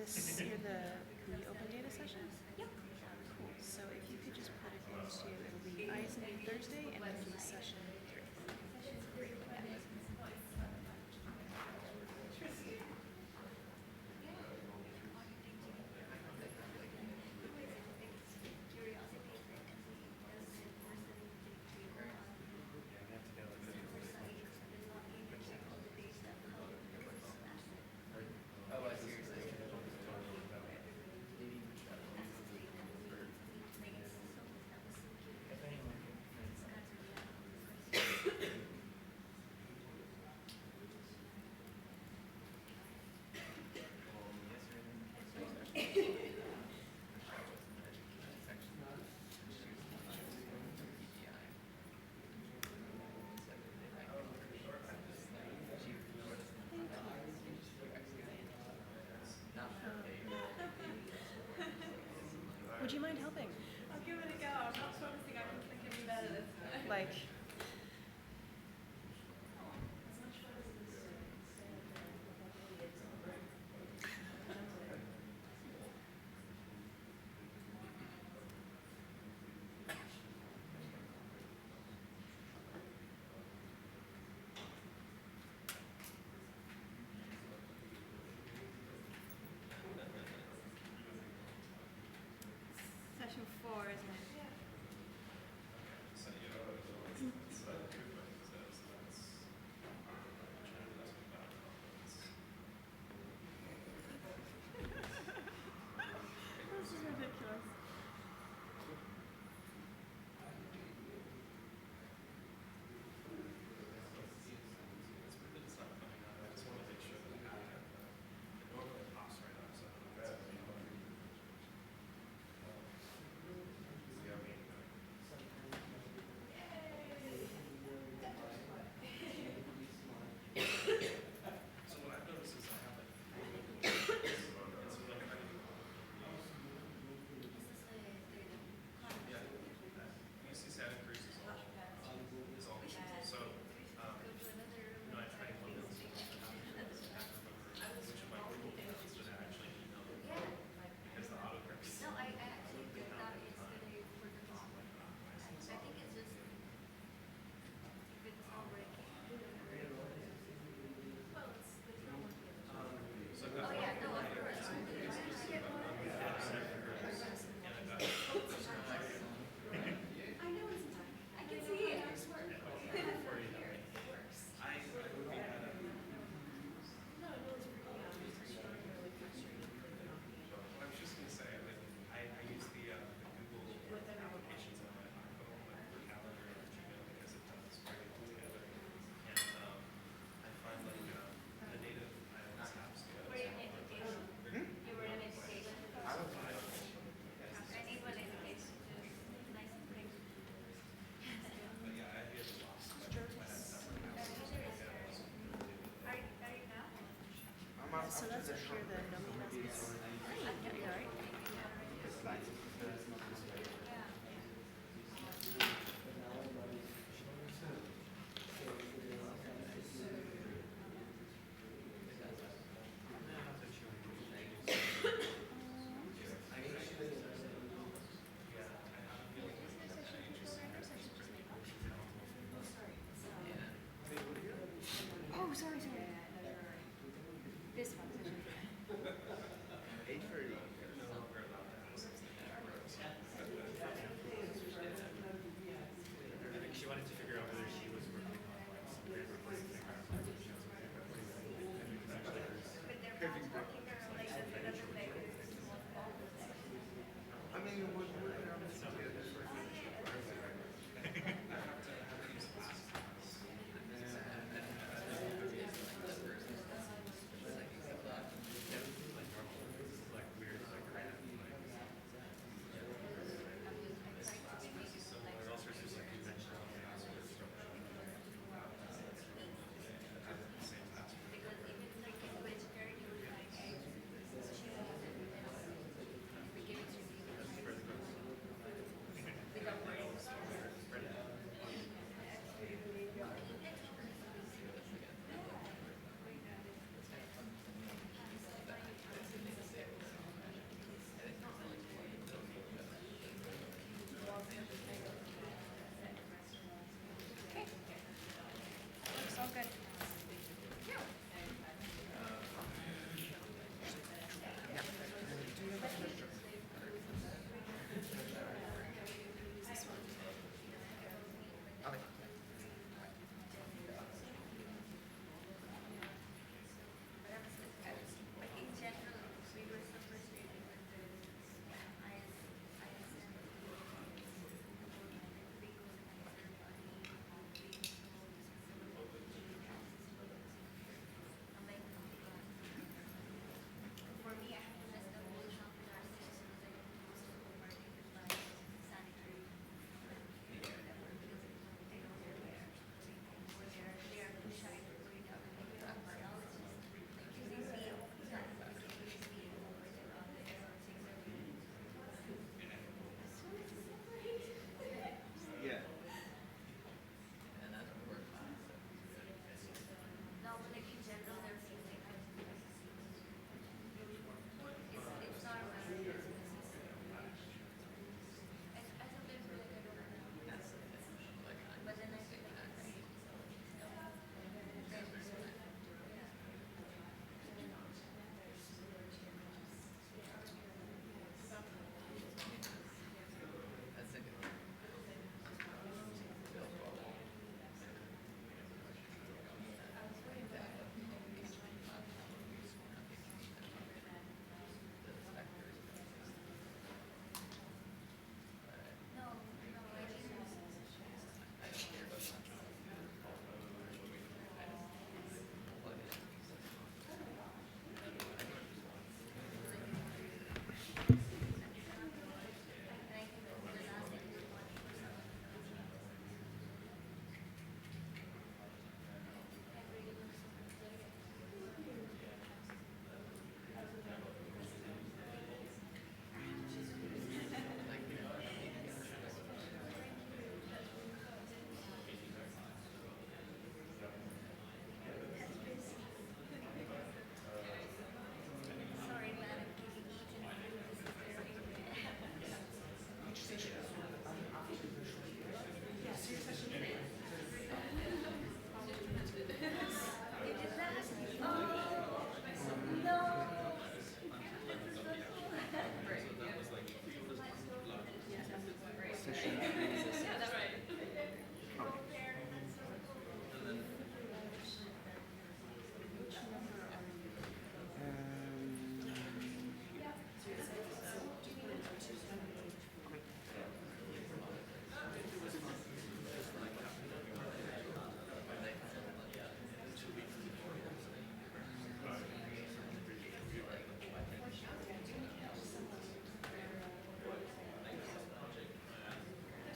the open data session? Yep. Cool. So if you could just put it into, it'll be ISMB Thursday and then the session 3. Would you mind helping? I'll give it a go. I'm not promising I can be better this time. Like, Session 4, isn't it? This is ridiculous. So that's up here, the no meetings. Yeah, you're right. Oh, sorry. This one. 8:30. I think she wanted to figure out whether she was working on like some great recording thing or not. She was like, I mean, what like weird.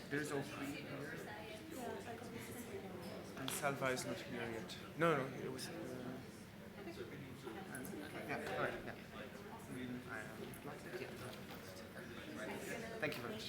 There's Oakley here. And Salva is not here yet. No, it was. Yeah, all right, yeah. Thank you very much.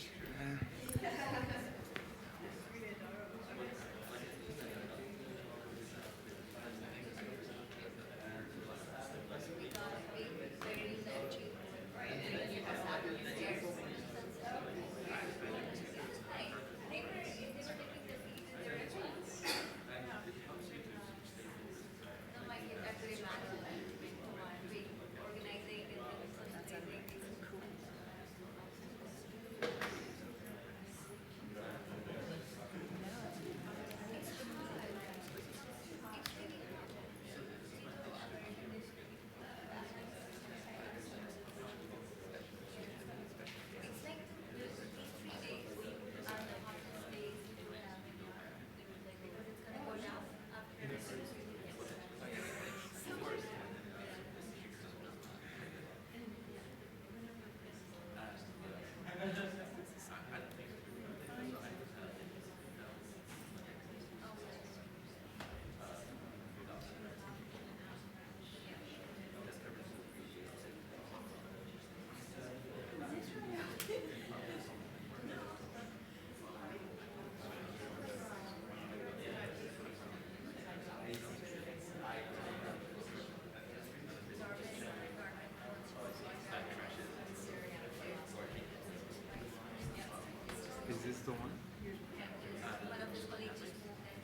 Is this the one?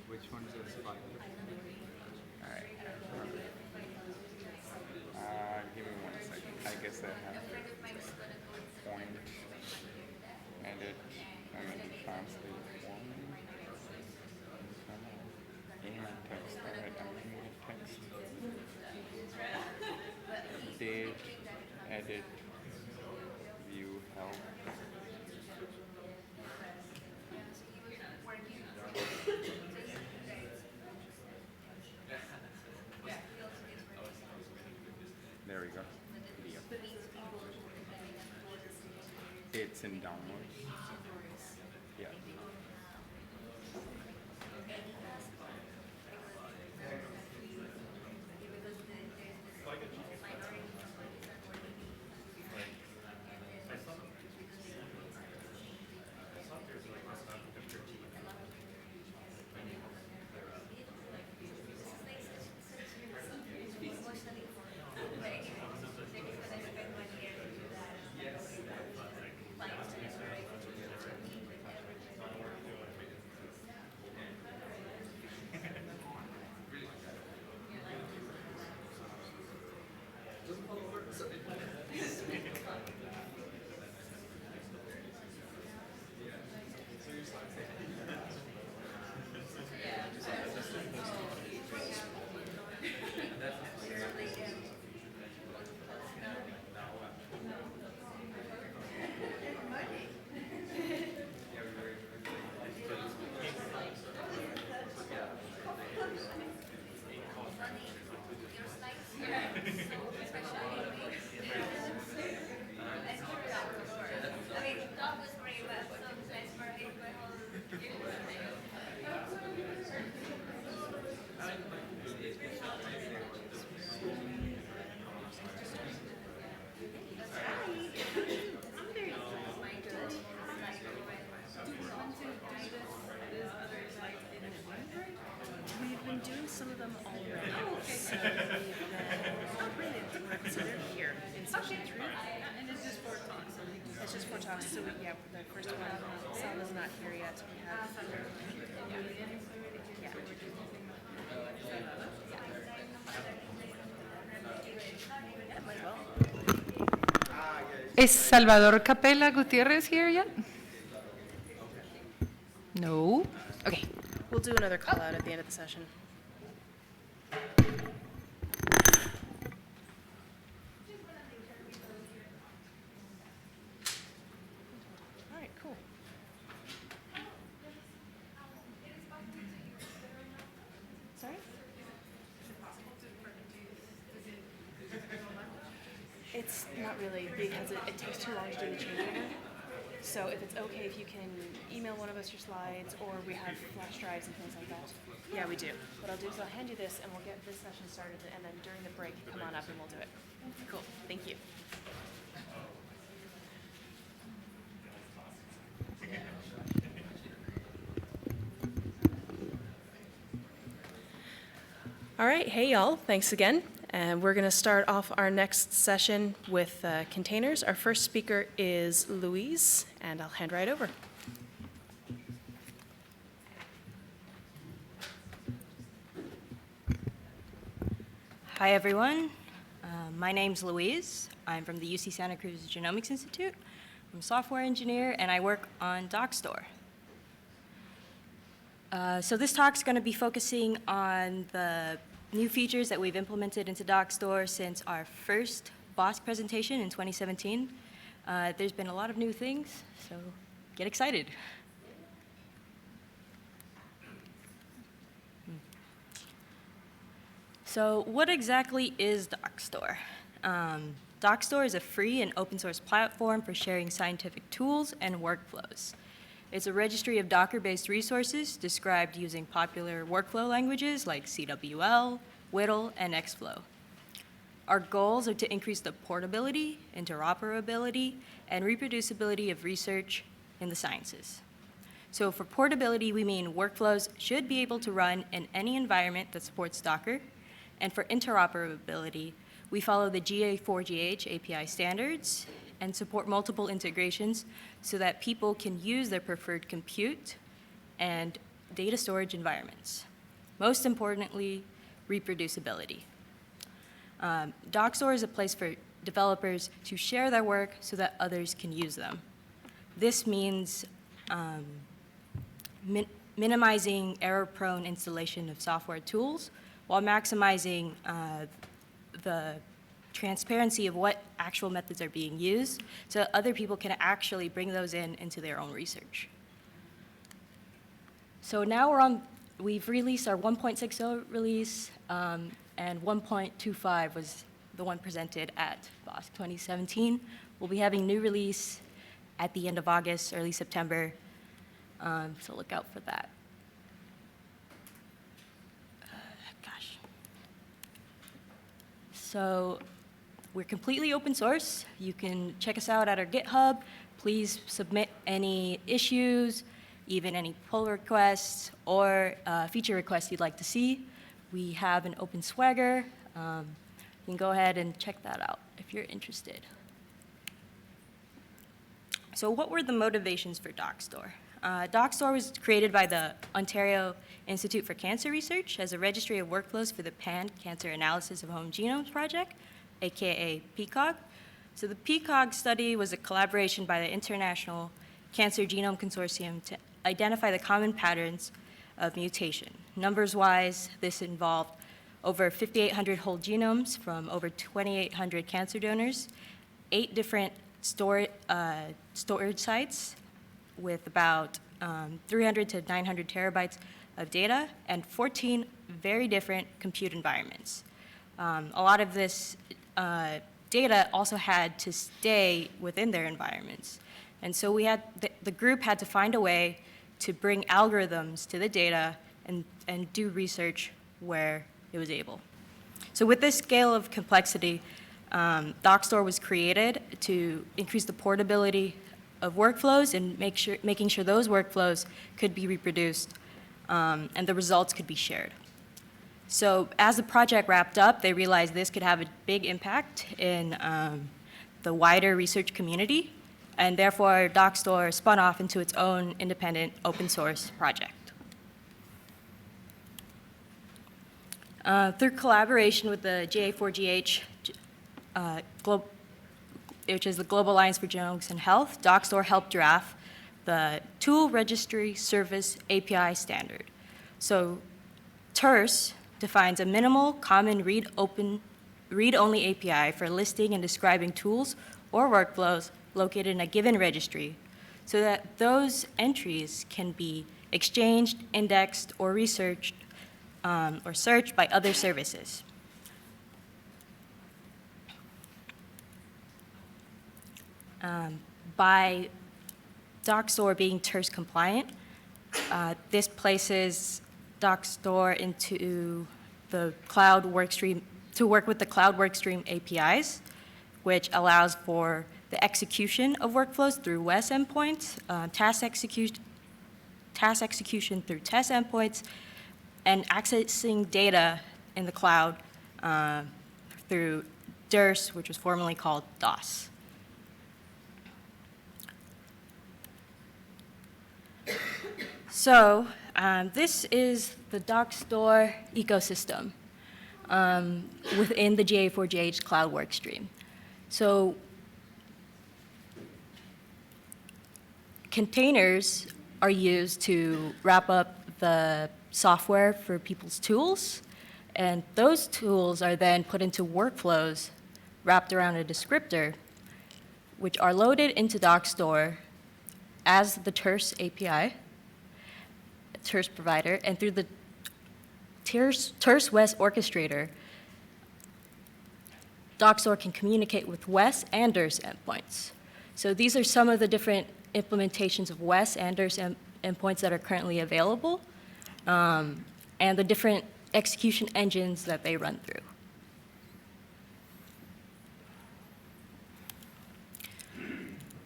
Which one's the spot? Alright. Give me 1 second. I guess I have to point, edit, and then translate form. Inline text. Alright, I'm looking at text. Date, edit, view, help. There we go. Video. It's in downloads. Yeah. Doing some of them already. So we've been, so they're here in session 3. And it's just 4 talks. It's just 4 talks. So the first one, Salva's not here yet. We have yeah, might well. Is Salvador Capella Gutierrez here yet? No. Okay. We'll do another call out at the end of the session. All right, cool. Sorry? It's not really because it takes too long to do the changeover. So if it's okay, if you can email one of us your slides, or we have flash drives and things like that. Yeah, we do. What I'll do is I'll hand you this, and we'll get this session started, and then during the break, come on up and we'll do it. Cool. Thank you. All right, hey y'all, thanks again. And we're going to start off our next session with containers. Our first speaker is Louise, and I'll hand right over. Hi, everyone. My name's Louise. I'm from the UC Santa Cruz Genomics Institute. I'm a software engineer, and I work on Dockstore. So this talk's going to be focusing on the new features that we've implemented into Dockstore since our first BOSC presentation in 2017. There's been a lot of new things, so get excited. So what exactly is Dockstore? Dockstore is a free and open source platform for sharing scientific tools and workflows. It's a registry of Docker-based resources described using popular workflow languages like CWL, WDL, and Xflow. Our goals are to increase the portability, interoperability, and reproducibility of research in the sciences. So for portability, we mean workflows should be able to run in any environment that supports Docker. And for interoperability, we follow the GA4GH API standards and support multiple integrations so that people can use their preferred compute and data storage environments. Most importantly, reproducibility. Dockstore is a place for developers to share their work so that others can use them. This means minimizing error-prone installation of software tools while maximizing the transparency of what actual methods are being used so that other people can actually bring those into their own research. So now we've released our 1.60 release, and 1.25 was the one presented at BOSC 2017. We'll be having new release at the end of August, early September, so look out for that. So we're completely open source. You can check us out at our GitHub. Please submit any issues, even any pull requests or feature requests you'd like to see. We have an open Swagger. You can go ahead and check that out if you're interested. So what were the motivations for Dockstore? Dockstore was created by the Ontario Institute for Cancer Research as a registry of workflows for the Pan-Cancer Analysis of Home Genomes Project, aka PCOG. So the PCOG study was a collaboration by the International Cancer Genome Consortium to identify the common patterns of mutation. Numbers-wise, this involved over 5,800 whole genomes from over 2,800 cancer donors, 8 different storage sites with about 300 to 900 terabytes of data, and 14 very different compute environments. A lot of this data also had to stay within their environments. And so the group had to find a way to bring algorithms to the data and do research where it was able. So with this scale of complexity, Dockstore was created to increase the portability of workflows and making sure those workflows could be reproduced and the results could be shared. So as the project wrapped up, they realized this could have a big impact in the wider research community, and therefore Dockstore spun off into its own independent open source project. Through collaboration with the GA4GH, which is the Global Alliance for Genomics and Health, Dockstore helped draft the Tool Registry Service API standard. So TERS defines a minimal common read-only API for listing and describing tools or workflows located in a given registry so that those entries can be exchanged, indexed, or researched or searched by other services. By Dockstore being TERS compliant, this places Dockstore into the cloud workstream to work with the cloud workstream APIs, which allows for the execution of workflows through WES endpoints, task execution through test endpoints, and accessing data in the cloud through DIRS, which was formerly called DOS. So this is the Dockstore ecosystem within the GA4GH cloud workstream. So containers are used to wrap up the software for people's tools, and those tools are then put into workflows wrapped around a descriptor, which are loaded into Dockstore as the TERS API, TERS provider, and through the TERS WES orchestrator, Dockstore can communicate with WES and DIRS endpoints. So these are some of the different implementations of WES and DIRS endpoints that are currently available, and the different execution engines that they run through.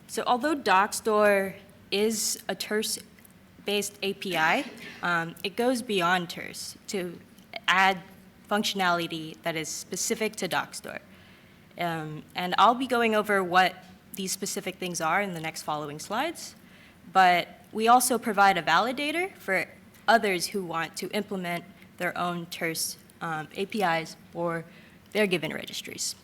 So although Dockstore is a TERS-based API, it goes beyond TERS to add functionality that is specific to Dockstore. And I'll be going over what these specific things are in the next following slides, but we also provide a validator for others who want to implement their own TERS APIs for their given registries.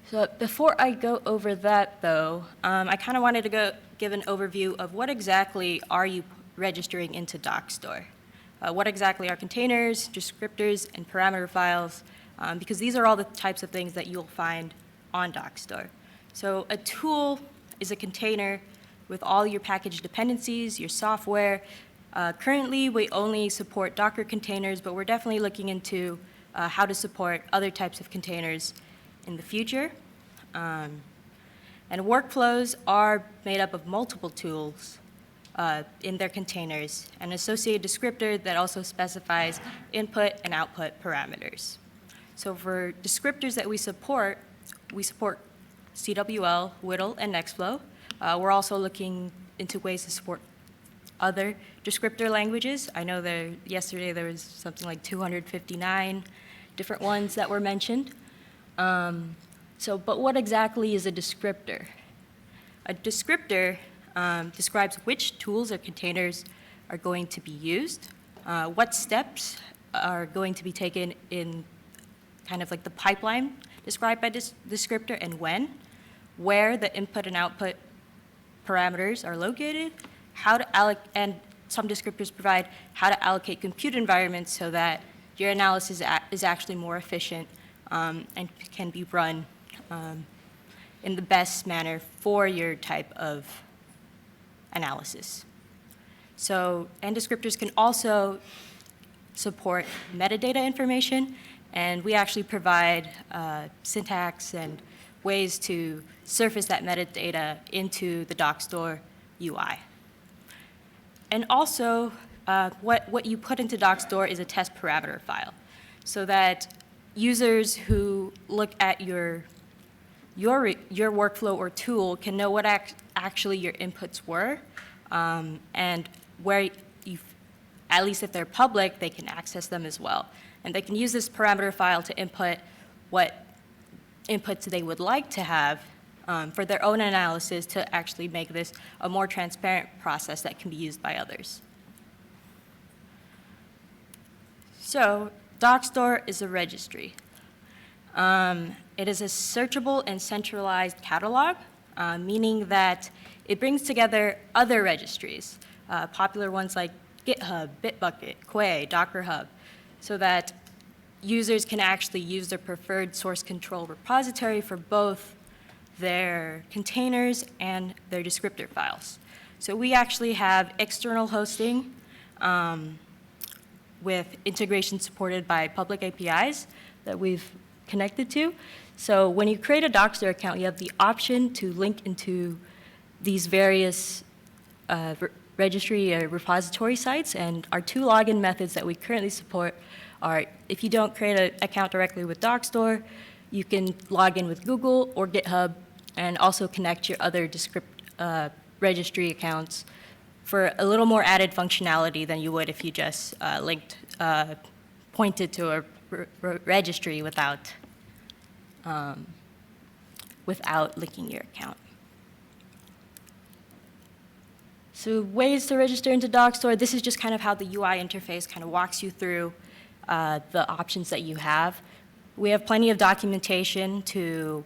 So before I go over that, though, I kind of wanted to give an overview of what exactly are you registering into Dockstore. What exactly are containers, descriptors, and parameter files, because these are all the types of things that you'll find on Dockstore. So a tool is a container with all your package dependencies, your software. Currently, we only support Docker containers, but we're definitely looking into how to support other types of containers in the future. And workflows are made up of multiple tools in their containers, an associated descriptor that also specifies input and output parameters. So for descriptors that we support CWL, WDL, and Nextflow. We're also looking into ways to support other descriptor languages. I know yesterday there was something like 259 different ones that were mentioned. But what exactly is a descriptor? A descriptor describes which tools or containers are going to be used, what steps are going to be taken in kind of like the pipeline described by this descriptor, and when, where the input and output parameters are located, how to allocate, and some descriptors provide how to allocate compute environments so that your analysis is actually more efficient and can be run in the best manner for your type of analysis. So, and descriptors can also support metadata information, and we actually provide syntax and ways to surface that metadata into the Dockstore UI. And also, what you put into Dockstore is a test parameter file, so that users who look at your workflow or tool can know what actually your inputs were, and where at least if they're public, they can access them as well. And they can use this parameter file to input what inputs they would like to have for their own analysis to actually make this a more transparent process that can be used by others. So Dockstore is a registry. It is a searchable and centralized catalog, meaning that it brings together other registries, popular ones like GitHub, Bitbucket, Quay, Docker Hub, so that users can actually use their preferred source control repository for both their containers and their descriptor files. So we actually have external hosting with integration supported by public APIs that we've connected to. So when you create a Dockstore account, you have the option to link into these various registry or repository sites, and our two login methods that we currently support are, if you don't create an account directly with Dockstore, you can log in with Google or GitHub and also connect your other registry accounts for a little more added functionality than you would if you just pointed to a registry without linking your account. So ways to register into Dockstore, this is just kind of how the UI interface kind of walks you through the options that you have. We have plenty of documentation to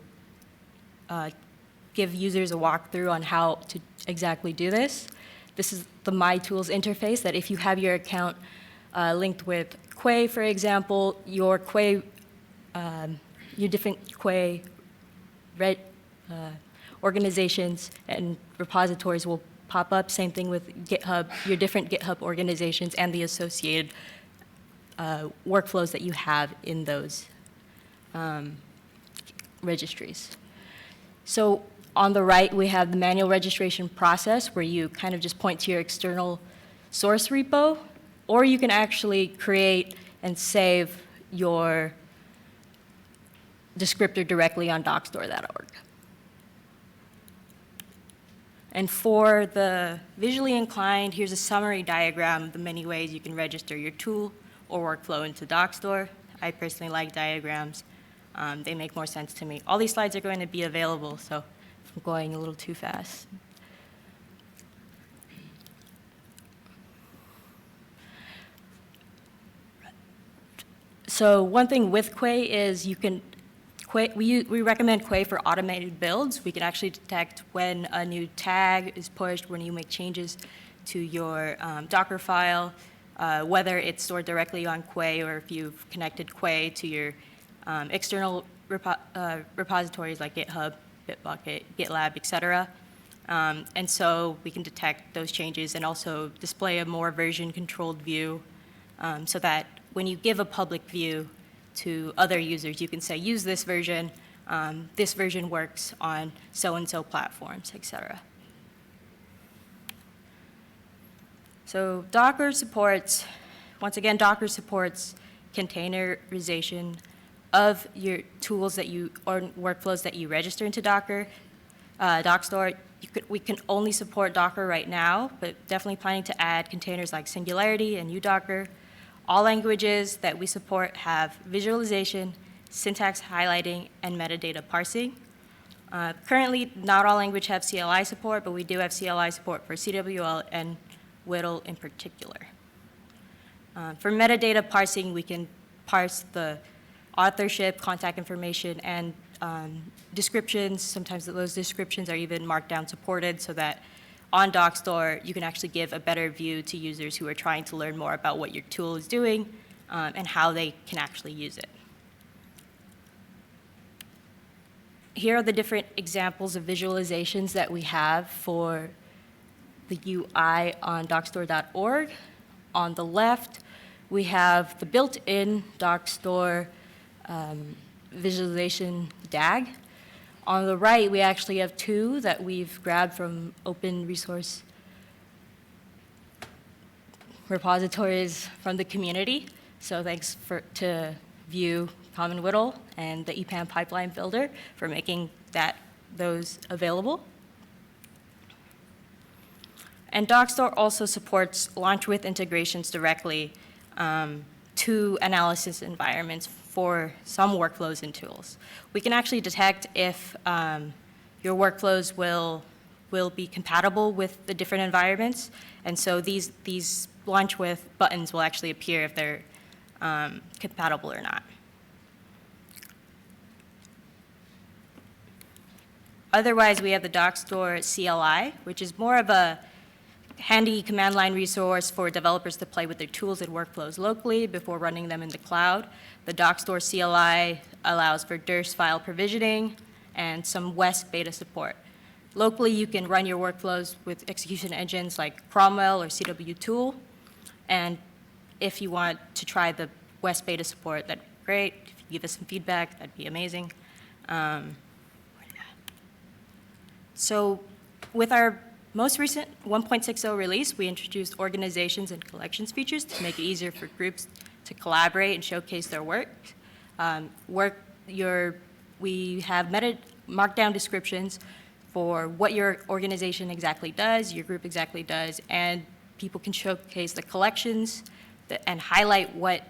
give users a walkthrough on how to exactly do this. This is the My Tools interface that if you have your account linked with Quay, for example, your different Quay organizations and repositories will pop up. Same thing with GitHub, your different GitHub organizations and the associated workflows that you have in those registries. So on the right, we have the manual registration process where you kind of just point to your external source repo, or you can actually create and save your descriptor directly on dockstore.org. And for the visually inclined, here's a summary diagram of the many ways you can register your tool or workflow into Dockstore. I personally like diagrams. They make more sense to me. All these slides are going to be available, so if I'm going a little too fast. So one thing with Quay is you can we recommend Quay for automated builds. We can actually detect when a new tag is pushed, when you make changes to your Docker file, whether it's stored directly on Quay or if you've connected Quay to your external repositories like GitHub, Bitbucket, GitLab, et cetera. And so we can detect those changes and also display a more version-controlled view so that when you give a public view to other users, you can say, use this version works on so-and-so platforms, et cetera. So Docker supports, once again, Docker supports containerization of your tools that you, or workflows that you register into Dockstore. We can only support Docker right now, but definitely planning to add containers like Singularity and UDocker. All languages that we support have visualization, syntax highlighting, and metadata parsing. Currently, not all languages have CLI support, but we do have CLI support for CWL and WDL in particular. For metadata parsing, we can parse the authorship, contact information, and descriptions. Sometimes those descriptions are even markdown supported so that on Dockstore, you can actually give a better view to users who are trying to learn more about what your tool is doing and how they can actually use it. Here are the different examples of visualizations that we have for the UI on dockstore.org. On the left, we have the built-in Dockstore visualization DAG. On the right, we actually have two that we've grabbed from open resource repositories from the community. So thanks to Vue, Common WDL, and the EPAM Pipeline Builder for making those available. And Dockstore also supports launch with integrations directly to analysis environments for some workflows and tools. We can actually detect if your workflows will be compatible with the different environments, and so these launch with buttons will actually appear if they're compatible or not. Otherwise, we have the Dockstore CLI, which is more of a handy command line resource for developers to play with their tools and workflows locally before running them in the cloud. The Dockstore CLI allows for DIRS file provisioning and some WESC beta support. Locally, you can run your workflows with execution engines like Cromwell or CW Tool. And if you want to try the WESC beta support that great. If you give us some feedback, that'd be amazing. So with our most recent 1.60 release, we introduced organizations and collections features to make it easier for groups to collaborate and showcase their work. We have markdown descriptions for what your organization exactly does, your group exactly does, and people can showcase the collections and highlight what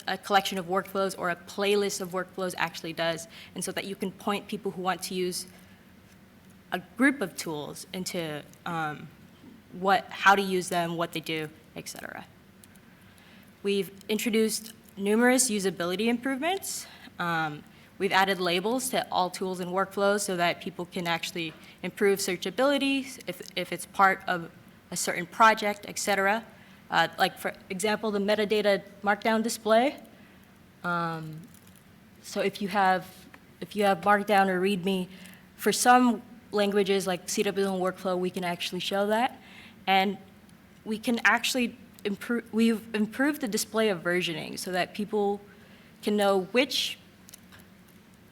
a collection of workflows or a playlist of workflows actually does, and so that you can point people who want to use a group of tools into how to use them, what they do, et cetera. We've introduced numerous usability improvements. We've added labels to all tools and workflows so that people can actually improve searchability if it's part of a certain project, et cetera. Like, for example, the metadata markdown display. So if you have markdown or README, for some languages like CWL and workflow, we can actually show that. And we can actually we've improved the display of versioning so that people can know which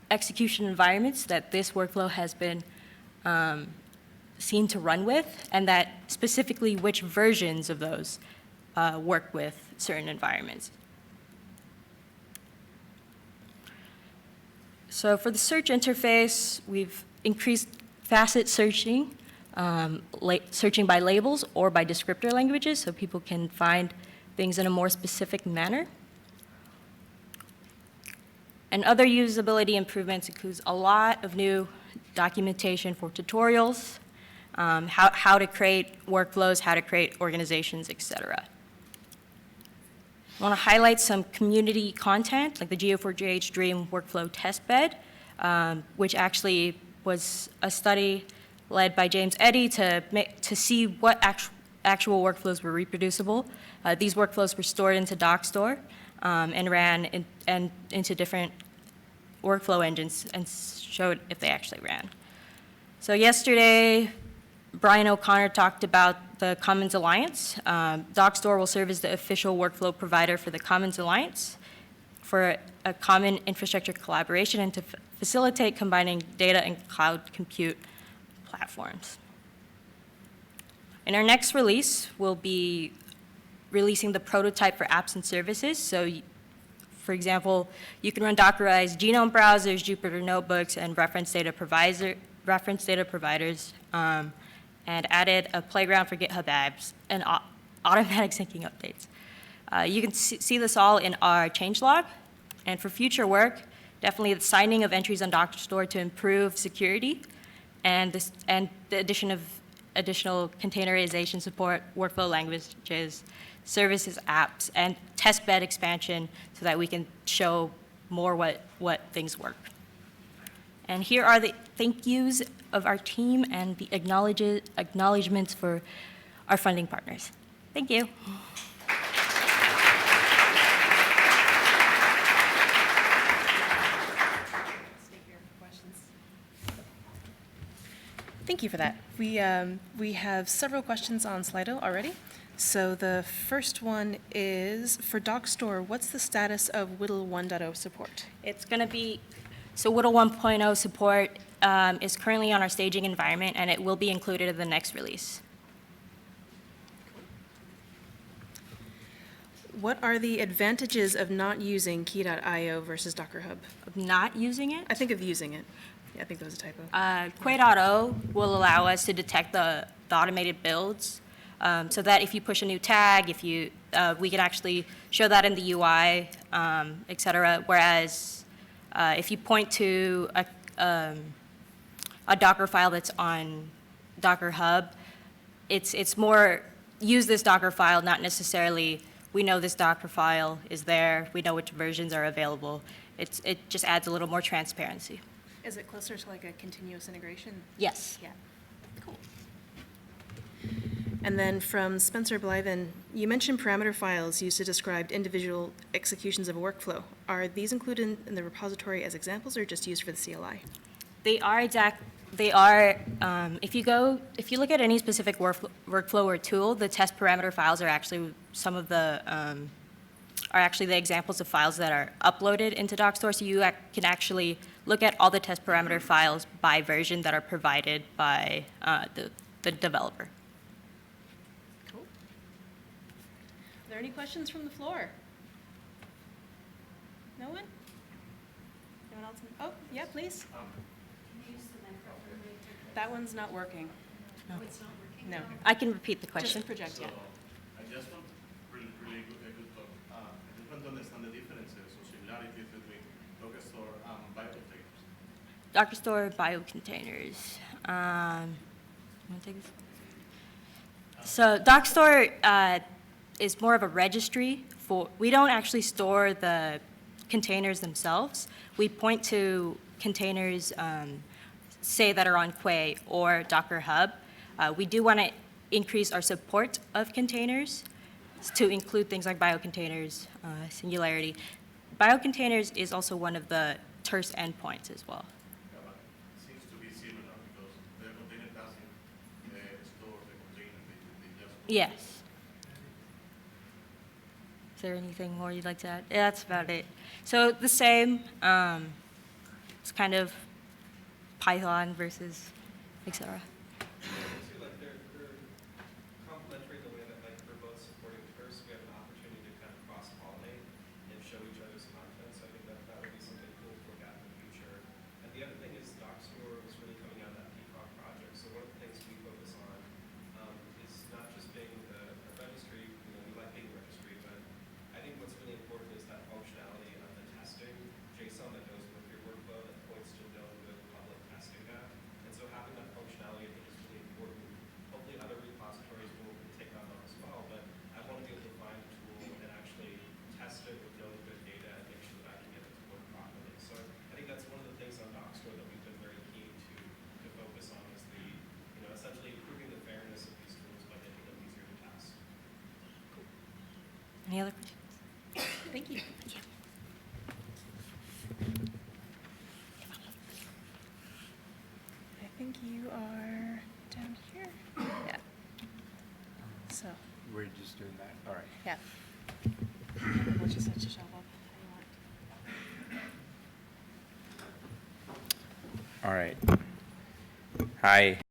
execution environments that this workflow has been seen to run with, and that specifically which versions of those work with certain environments. So for the search interface, we've increased facet searching, searching by labels or by descriptor languages, so people can find things in a more specific manner. And other usability improvements includes a lot of new documentation for tutorials, how to create workflows, how to create organizations, et cetera. I want to highlight some community content, like the Geo4JH Dream Workflow Testbed, which actually was a study led by James Eddy to see what actual workflows were reproducible. These workflows were stored into Dockstore and ran into different workflow engines and showed if they actually ran. So yesterday, Brian O'Connor talked about the Commons Alliance. Dockstore will serve as the official workflow provider for the Commons Alliance for a common infrastructure collaboration and to facilitate combining data and cloud compute platforms. In our next release, we'll be releasing the prototype for apps and services. So, for example, you can run Dockerized genome browsers, Jupyter notebooks, and reference data providers, and added a playground for GitHub apps and automatic syncing updates. You can see this all in our changelog. And for future work, definitely the signing of entries on Dockstore to improve security, and the addition of additional containerization support, workflow languages, services, apps, and testbed expansion so that we can show more what things work. And here are the thank yous of our team and the acknowledgements for our funding partners. Thank you. Thank you for that. We have several questions on Slido already. So the first one is, for Dockstore, what's the status of WDL 1.0 support? It's going to be, so WDL 1.0 support is currently on our staging environment, and it will be included in the next release. What are the advantages of not using key.io versus Docker Hub? Of not using it? I think of using it. Yeah, I think that was a typo. Quay.o will allow us to detect the automated builds, so that if you push a new tag, we can actually show that in the UI, et cetera. Whereas if you point to a Docker file that's on Docker Hub, it's more use this Docker file, not necessarily we know this Docker file is there, we know which versions are available. It just adds a little more transparency. Is it closer to like a continuous integration? Yes. Yeah. Cool. And then from Spencer Blythen, you mentioned parameter files used to describe individual executions of a workflow. Are these included in the repository as examples or just used for the CLI? They are if you look at any specific workflow or tool, the test parameter files are actually some of the are actually the examples of files that are uploaded into Dockstore, so you can actually look at all the test parameter files by version that are provided by the developer. Cool. Are there any questions from the floor? No one? Anyone else? Oh, yeah, please. That one's not working. No. It's not working? No. I can repeat the question. Just project, yeah. I just want really good talk. I just want to understand the differences or similarities between Dockstore and biocontainers. Dockstore biocontainers. You want to take this? So Dockstore is more of a registry for. We don't actually store the containers themselves. We point to containers, say that are on Quay or Docker Hub. We do want to increase our support of containers to include things like biocontainers, Singularity. Biocontainers is also one of the terse endpoints as well. Yeah, but it seems to be similar because the container doesn't store the container. They just Yes. Is there anything more you'd like to add? Yeah, that's about it. So the same, it's kind of Python versus et cetera. Too, like they're complementary in the way that like we're both supporting first, we have an opportunity to kind of cross-pollinate and show each other's content. So I think that would be something cool to look at in the future. And the other thing is Dockstore was really coming out of that Peacock project. So one of the things we focus on is not just being a registry. You know, we like being a registry, but I think what's really important is that functionality of the testing JSON that goes with your workflow that points to known good public testing data. And so having that functionality I think is really important. Hopefully other repositories will take that on as well, but I want to be able to find a tool and actually test it with known good data and make sure that I can get it to work properly. So I think that's one of the things on Dockstore that we've been very keen to focus on is the, you know, essentially improving the fairness of these tools by making them easier to test. Any other questions? Thank you. I think you are down here. Yeah. So, We're just doing that. All right. yeah. We'll just set your shelf up if you want. All right. Hi.